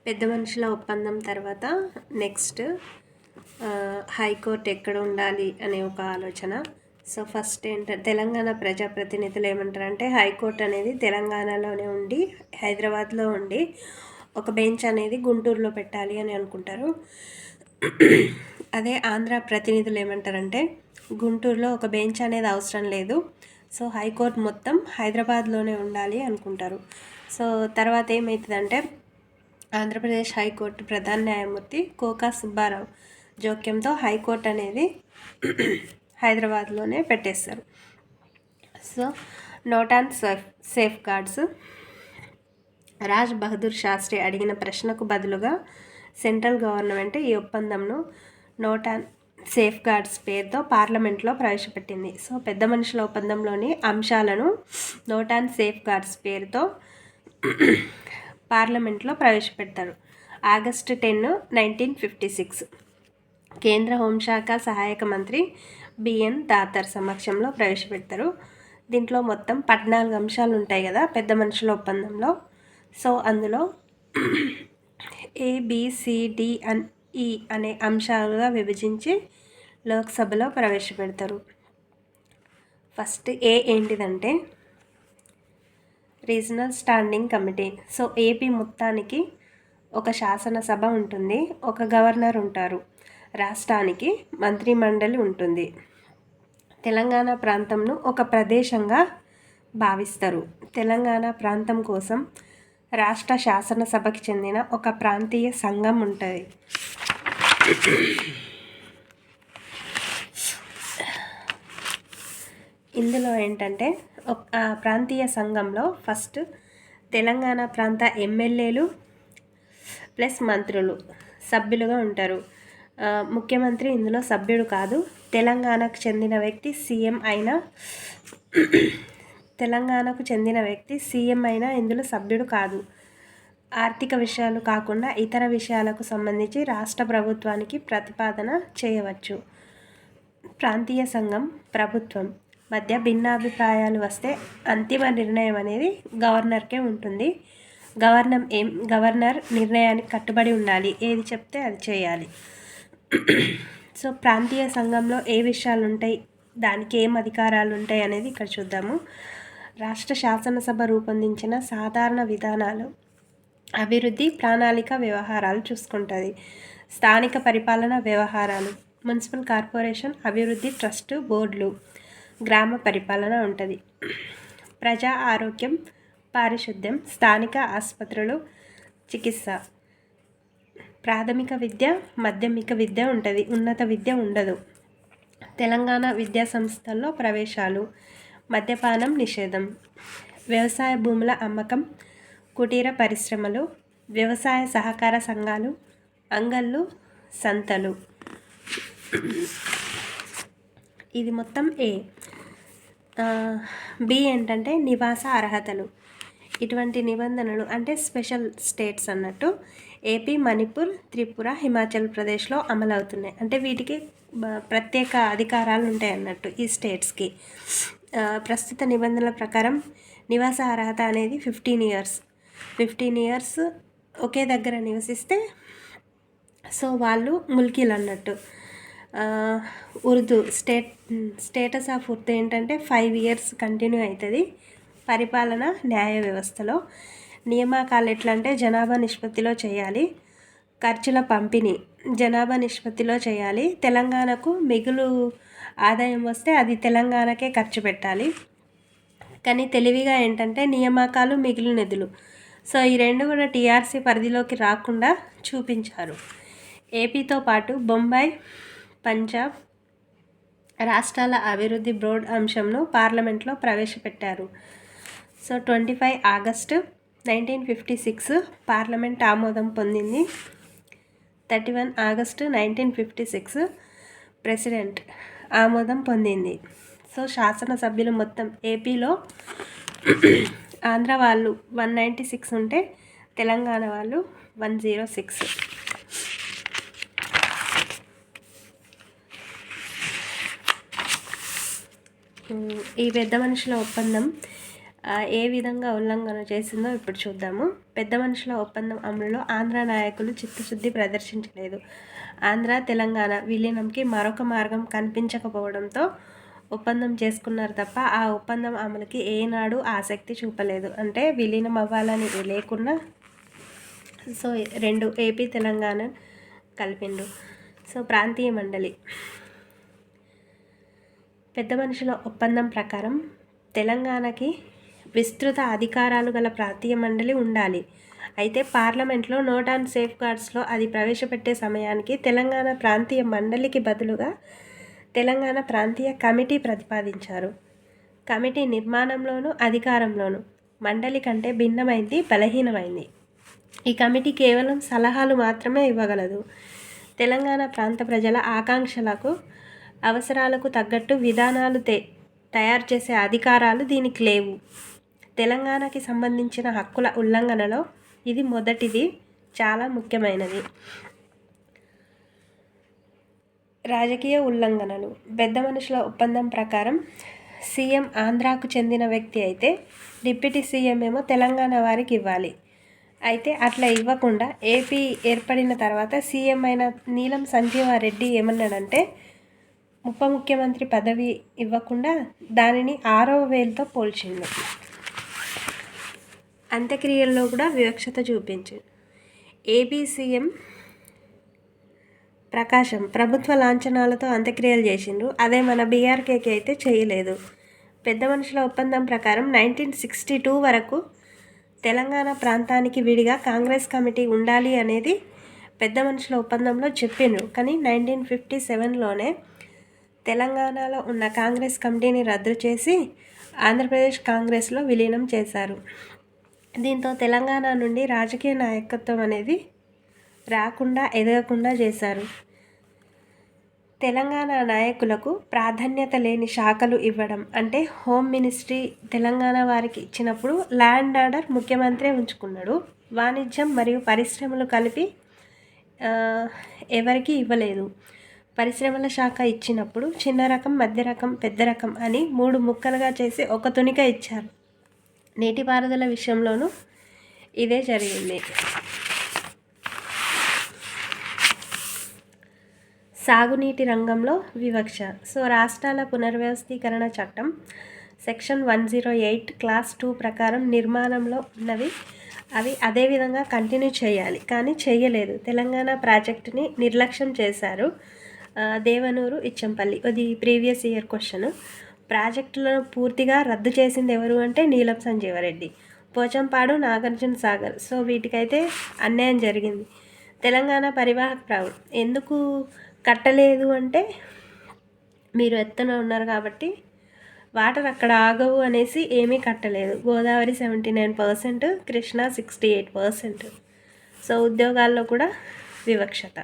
పెద్ద మనుషుల ఒప్పందం తర్వాత నెక్స్ట్ హైకోర్టు ఎక్కడ ఉండాలి అనే ఒక ఆలోచన. సో ఫస్ట్ ఏంటంటే తెలంగాణ ప్రజాప్రతినిధులు ఏమంటారంటే హైకోర్టు అనేది తెలంగాణలోనే ఉండి హైదరాబాద్లో ఉండి ఒక బెంచ్ అనేది గుంటూరులో పెట్టాలి అని అనుకుంటారు. అదే ఆంధ్ర ప్రతినిధులు ఏమంటారంటే గుంటూరులో ఒక బెంచ్ అనేది అవసరం లేదు, సో హైకోర్టు మొత్తం హైదరాబాద్లోనే ఉండాలి అనుకుంటారు. సో తర్వాత ఏమవుతుందంటే ఆంధ్రప్రదేశ్ హైకోర్టు ప్రధాన న్యాయమూర్తి కోకా సుబ్బారావు జోక్యంతో హైకోర్టు అనేది హైదరాబాద్లోనే పెట్టేస్తారు. So note and safeguards. Raj Bahadur Shastri అడిగిన ప్రశ్నకు బదులుగా సెంట్రల్ గవర్నమెంట్ ఈ ఒప్పందంను నోట్ అండ్ సేఫ్ గార్డ్స్ పేరుతో పార్లమెంట్లో ప్రవేశపెట్టింది. సో పెద్ద మనుషుల ఒప్పందంలోని అంశాలను నోట్ అండ్ సేఫ్ గార్డ్స్ పేరుతో పార్లమెంట్లో ప్రవేశపెడతారు. ఆగస్టు 10, 1956 కేంద్ర హోంశాఖ సహాయక మంత్రి బిఎన్ దాతర్ సమక్షంలో ప్రవేశపెడతారు. దీంట్లో మొత్తం 14 అంశాలు ఉంటాయి కదా పెద్ద మనుషుల ఒప్పందంలో. సో అందులో ABCDE అనే అంశాలుగా విభజించి లోక్సభలో ప్రవేశపెడతారు. ఫస్ట్ ఏ ఏంటిదంటే regional standing committee. So AP మొత్తానికి ఒక శాసనసభ ఉంటుంది, ఒక గవర్నర్ ఉంటారు, రాష్ట్రానికి మంత్రిమండలి ఉంటుంది. తెలంగాణ ప్రాంతంను ఒక ప్రదేశంగా భావిస్తారు. తెలంగాణ ప్రాంతం కోసం రాష్ట్ర శాసనసభకి చెందిన ఒక ప్రాంతీయ సంఘం ఉంటుంది. ఇందులో ఏంటంటే ప్రాంతీయ సంఘంలో ఫస్ట్ తెలంగాణ ప్రాంత ఎమ్మెల్యేలు ప్లస్ మంత్రులు సభ్యులుగా ఉంటారు. ముఖ్యమంత్రి ఇందులో సభ్యుడు కాదు. తెలంగాణకు చెందిన వ్యక్తి సీఎం అయినా ఇందులో సభ్యుడు కాదు. ఆర్థిక విషయాలు కాకుండా ఇతర విషయాలకు సంబంధించి రాష్ట్ర ప్రభుత్వానికి ప్రతిపాదన చేయవచ్చు. ప్రాంతీయ సంఘం ప్రభుత్వం మధ్య భిన్నాభిప్రాయాలు వస్తే అంతిమ నిర్ణయం అనేది గవర్నర్కే ఉంటుంది. గవర్నర్ నిర్ణయానికి కట్టుబడి ఉండాలి, ఏది చెప్తే అది చేయాలి. సో ప్రాంతీయ సంఘంలో ఏ విషయాలు ఉంటాయి, దానికి ఏం అధికారాలు ఉంటాయి అనేది ఇక్కడ చూద్దాము. రాష్ట్ర శాసనసభ రూపొందించిన సాధారణ విధానాలు, అభివృద్ధి, ప్రణాళిక వ్యవహారాలు చూసుకుంటుంది. స్థానిక పరిపాలన వ్యవహారాలు, మున్సిపల్ కార్పొరేషన్, అభివృద్ధి ట్రస్టు, బోర్డులు, గ్రామ పరిపాలన ఉంటుంది. ప్రజా ఆరోగ్యం, పారిశుద్ధ్యం, స్థానిక ఆసుపత్రులు, చికిత్స, ప్రాథమిక విద్య, మాధ్యమిక విద్య ఉంటుంది, ఉన్నత విద్య ఉండదు. తెలంగాణ విద్యా సంస్థల్లో ప్రవేశాలు, మద్యపానం నిషేధం, వ్యవసాయ భూముల అమ్మకం, కుటీర పరిశ్రమలు, వ్యవసాయ సహకార సంఘాలు, అంగళ్ళు, సంతలు. ఇది మొత్తం ఏ. బి ఏంటంటే నివాస అర్హతలు. ఇటువంటి నిబంధనలు అంటే స్పెషల్ స్టేట్స్ అన్నట్టు ఏపీ, మణిపూర్, త్రిపుర, హిమాచల్ ప్రదేశ్లో అమలవుతున్నాయి. అంటే వీటికి ప్రత్యేక అధికారాలు ఉంటాయి అన్నట్టు ఈ స్టేట్స్కి. ప్రస్తుత నిబంధనల ప్రకారం నివాస అర్హత అనేది 15 ఇయర్స్ ఒకే దగ్గర నివసిస్తే సో వాళ్ళు ముల్కీలు అన్నట్టు. ఉర్దూ స్టేటస్ ఆఫ్ ఉర్దూ ఏంటంటే 5 ఇయర్స్ కంటిన్యూ అవుతుంది. పరిపాలన, న్యాయ వ్యవస్థలో నియామకాలు ఎట్లా అంటే జనాభా నిష్పత్తిలో చేయాలి. ఖర్చుల పంపిణీ జనాభా నిష్పత్తిలో చేయాలి. తెలంగాణకు మిగులు ఆదాయం వస్తే అది తెలంగాణకే ఖర్చు పెట్టాలి. కానీ తెలివిగా ఏంటంటే నియామకాలు, మిగులు నిధులు, సో ఈ రెండు కూడా టీఆర్సీ పరిధిలోకి రాకుండా చూపించారు. ఏపీతో పాటు బొంబాయి, పంజాబ్ రాష్ట్రాల అభివృద్ధి బోర్డు అంశంను పార్లమెంట్లో ప్రవేశపెట్టారు. సో 25 ఆగస్టు 1956 పార్లమెంట్ ఆమోదం పొందింది. 31 ఆగస్టు 1956 ప్రెసిడెంట్ ఆమోదం పొందింది. సో శాసనసభ్యులు మొత్తం ఏపీలో ఆంధ్ర వాళ్ళు 196 ఉంటే తెలంగాణ వాళ్ళు 106. ఈ పెద్ద మనుషుల ఒప్పందం ఏ విధంగా ఉల్లంఘన చేసిందో ఇప్పుడు చూద్దాము. పెద్ద మనుషుల ఒప్పందం అమలులో ఆంధ్ర నాయకులు చిత్తశుద్ధి ప్రదర్శించలేదు. ఆంధ్ర తెలంగాణ విలీనంకి మరొక మార్గం కనిపించకపోవడంతో ఒప్పందం చేసుకున్నారు తప్ప ఆ ఒప్పందం అమలుకి ఏనాడు ఆసక్తి చూపలేదు. అంటే విలీనం అవ్వాలని లేకుండా సో 2 ఏపీ తెలంగాణ కలిపిండు. సో ప్రాంతీయ మండలి పెద్ద మనుషుల ఒప్పందం ప్రకారం తెలంగాణకి విస్తృత అధికారాలు గల ప్రాంతీయ మండలి ఉండాలి. అయితే పార్లమెంట్లో నోట్ ఆన్ సేఫ్ గార్డ్స్లో అది ప్రవేశపెట్టే సమయానికి తెలంగాణ ప్రాంతీయ మండలికి బదులుగా తెలంగాణ ప్రాంతీయ కమిటీ ప్రతిపాదించారు. కమిటీ నిర్మాణంలోనూ అధికారంలోనూ మండలి కంటే భిన్నమైంది, బలహీనమైంది. ఈ కమిటీ కేవలం సలహాలు మాత్రమే ఇవ్వగలదు. తెలంగాణ ప్రాంత ప్రజల ఆకాంక్షలకు అవసరాలకు తగ్గట్టు విధానాలు తయారు చేసే అధికారాలు దీనికి లేవు. తెలంగాణకి సంబంధించిన హక్కుల ఉల్లంఘనలో ఇది మొదటిది, చాలా ముఖ్యమైనది. రాజకీయ ఉల్లంఘనలు పెద్ద మనుషుల ఒప్పందం ప్రకారం సీఎం ఆంధ్రాకు చెందిన వ్యక్తి అయితే డిప్యూటీ సీఎం ఏమో తెలంగాణ వారికి ఇవ్వాలి. అయితే అట్లా ఇవ్వకుండా ఏపీ ఏర్పడిన తర్వాత సీఎం అయిన నీలం సంజీవారెడ్డి ఏమన్నాడంటే ఉప ముఖ్యమంత్రి పదవి ఇవ్వకుండా దానిని 6వ వేలుతో పోల్చిండు. అంత్యక్రియల్లో కూడా వివక్షత చూపించింది. ఏపీ సీఎం ప్రకాశం ప్రభుత్వ లాంఛనాలతో అంత్యక్రియలు చేసిండ్రు. అదే మన బీఆర్కేకి అయితే చేయలేదు. పెద్ద మనుషుల ఒప్పందం ప్రకారం 1962 వరకు తెలంగాణ ప్రాంతానికి విడిగా కాంగ్రెస్ కమిటీ ఉండాలి అనేది పెద్ద మనుషుల ఒప్పందంలో చెప్పిండ్రు. కానీ 1957లోనే తెలంగాణలో ఉన్న కాంగ్రెస్ కమిటీని రద్దు చేసి ఆంధ్రప్రదేశ్ కాంగ్రెస్లో విలీనం చేశారు. దీంతో తెలంగాణ నుండి రాజకీయ నాయకత్వం అనేది రాకుండా ఎదగకుండా చేశారు. తెలంగాణ నాయకులకు ప్రాధాన్యత లేని శాఖలు ఇవ్వడం, అంటే హోమ్ మినిస్ట్రీ తెలంగాణ వారికి ఇచ్చినప్పుడు ల్యాండ్ ఆర్డర్ ముఖ్యమంత్రి ఉంచుకున్నాడు. వాణిజ్యం మరియు పరిశ్రమలు కలిపి ఎవరికి ఇవ్వలేదు. పరిశ్రమల శాఖ ఇచ్చినప్పుడు చిన్న రకం, మధ్య రకం, పెద్ద రకం అని 3 ముక్కలుగా చేసి ఒక తునిక ఇచ్చారు. నీటిపారుదల విషయంలోనూ ఇదే జరిగింది. సాగునీటి రంగంలో వివక్ష. సో రాష్ట్రాల పునర్వ్యవస్థీకరణ చట్టం సెక్షన్ 108 క్లాస్ 2 ప్రకారం నిర్మాణంలో ఉన్నవి అవి అదేవిధంగా కంటిన్యూ చేయాలి, కానీ చేయలేదు. తెలంగాణ ప్రాజెక్టుని నిర్లక్ష్యం చేశారు. దేవనూరు, ఇచ్చంపల్లి, అది ప్రీవియస్ ఇయర్ క్వశ్చన్. ప్రాజెక్టులను పూర్తిగా రద్దు చేసింది ఎవరు అంటే నీలం సంజీవారెడ్డి. పోచంపాడు, నాగార్జున సాగర్, సో వీటికైతే అన్యాయం జరిగింది. తెలంగాణ పరివాహక ప్రాంతం ఎందుకు కట్టలేదు అంటే మీరు ఎత్తున ఉన్నారు కాబట్టి వాటర్ అక్కడ ఆగవు అనేసి ఏమీ కట్టలేదు. గోదావరి 79%, కృష్ణా 68%. సో ఉద్యోగాల్లో కూడా వివక్షత.